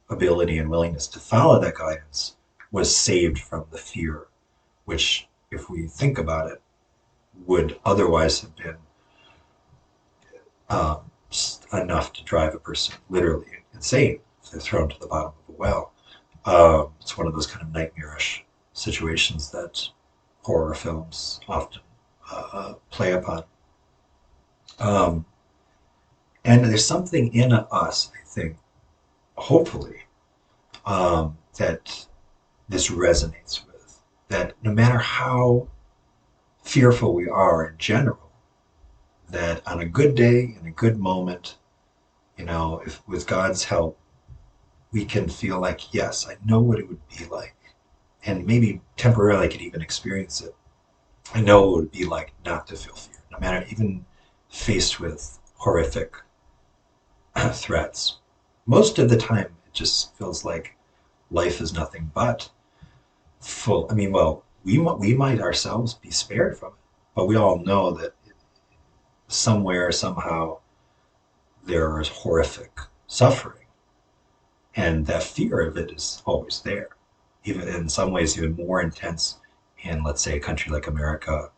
ability and willingness to follow that guidance, was saved from the fear, which, if we think about it, would otherwise have been um, enough to drive a person literally insane if they're thrown to the bottom of a well. It's one of those kind of nightmarish situations that horror films often play upon. Um, and there's something in us, I think, hopefully, that this resonates with. That no matter how fearful we are in general, that on a good day, in a good moment, if with God's help, we can feel like, yes, I know what it would be like. And maybe temporarily I could even experience it. I know what it would be like not to feel fear, no matter even faced with horrific threats. Most of the time, it just feels like life is nothing but full. I mean, well, we might ourselves be spared from it, but we all know that somewhere, somehow, there is horrific suffering, and that fear of it is always there. Even in some ways, even more intense in, let's say, a country like America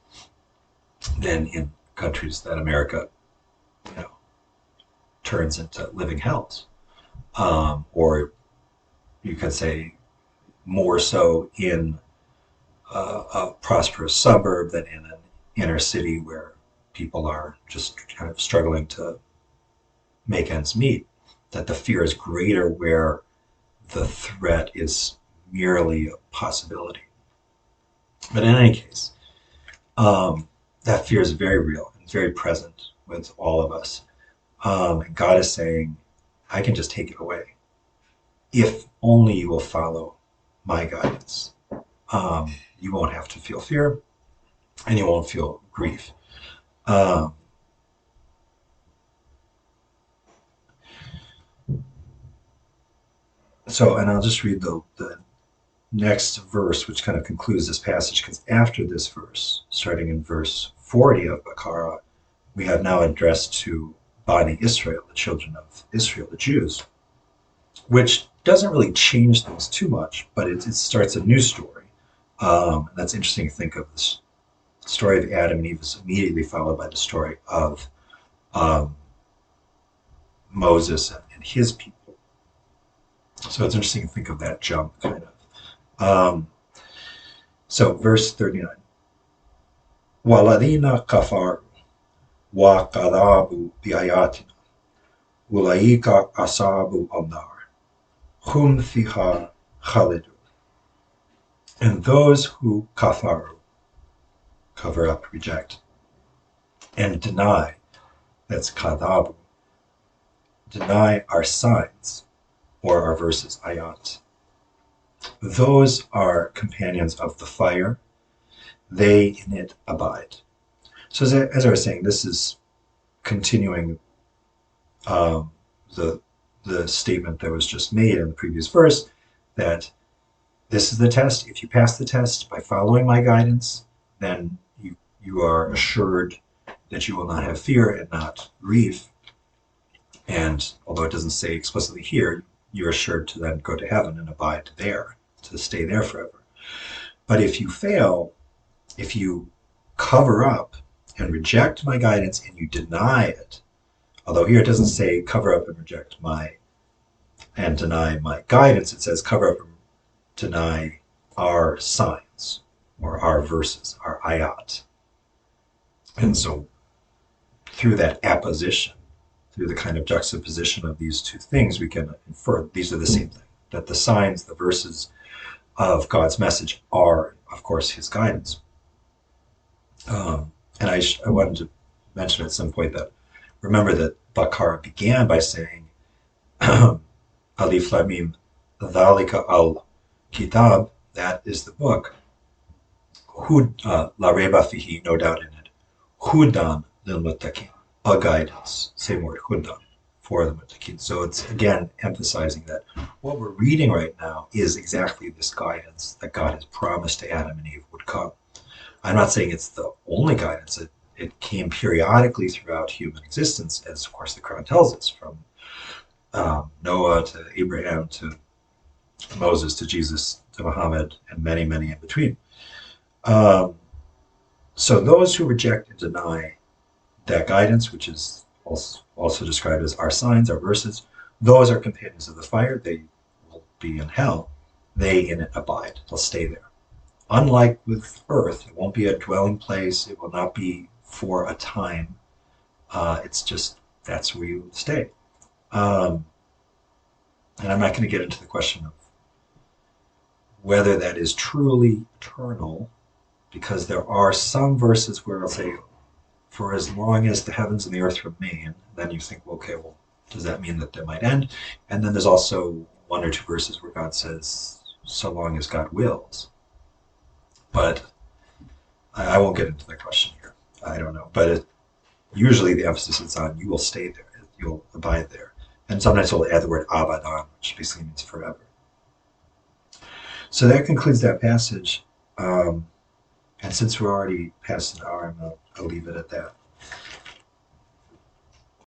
than in countries that America, you know, turns into living hells. Or you could say more so in a prosperous suburb than in an inner city where people are just kind of struggling to make ends meet. That the fear is greater where the threat is merely a possibility. But in any case, that fear is very real and very present with all of us. And God is saying, I can just take it away if only you will follow my guidance. You won't have to feel fear and you won't feel grief. Um, and I'll just read the next verse, which kind of concludes this passage, because after this verse, starting in verse 40 of Baqarah, we have now addressed to Bani Israel, the children of Israel, the Jews, which doesn't really change things too much, but it starts a new story. And that's interesting to think of. This story of Adam and Eve is immediately followed by the story of um, Moses and his people. So it's interesting to think of that jump, kind of. So verse 39. وَالَّذِينَ كَفَرُوا وَكَذَّبُوا بِآيَاتِنَا أُولَٰئِكَ أَصْحَابُ النَّارِ هُمْ فِيهَا خَالِدُونَ. And those who kafaru, cover up, reject, and deny, that's kadabu, deny our signs or our verses, ayat. Those are companions of the fire, they in it abide. So as I was saying, this is continuing um, the statement that was just made in the previous verse, that this is the test. If you pass the test by following my guidance, then you are assured that you will not have fear and not grief. And although it doesn't say explicitly here, you're assured to then go to heaven and abide there, to stay there forever. But if you fail, if you cover up and reject my guidance and you deny it, although here it doesn't say cover up and reject and deny my guidance, it says cover up and deny our signs or our verses, our ayat. And so through that apposition, through the kind of juxtaposition of these two things, we can infer these are the same thing, that the signs, the verses of God's message are, of course, his guidance. And I wanted to mention at some point that remember that Baqarah began by saying, Alif Lamim, Dhalika al Kitab, that is the book, La Reba Fihi, no doubt in it, Hudan lil Muttaqin, a guidance, same word, Hudan, for the muttaqin. So it's again emphasizing that what we're reading right now is exactly this guidance that God has promised to Adam and Eve would come. I'm not saying it's the only guidance. It came periodically throughout human existence, as of course the Quran tells us, from Noah to Abraham to Moses to Jesus to Muhammad and many, many in between. Um, so those who reject and deny that guidance, which is also described as our signs, our verses, those are companions of the fire. They will be in hell. They in it abide. They'll stay there. Unlike with earth, it won't be a dwelling place. It will not be for a time. It's just that's where you stay. Um, and I'm not going to get into the question of whether that is truly eternal, because there are some verses where I'll say, for as long as the heavens and the earth remain, then you think, well, okay, well, does that mean that they might end? And then there's also one or two verses where God says, so long as God wills. But I won't get into that question here. I don't know. But usually the emphasis is on you will stay there, you'll abide there. And sometimes we'll add the word abadan, which basically means forever. So that concludes that passage. And since we're already past an hour, I'll leave it at that.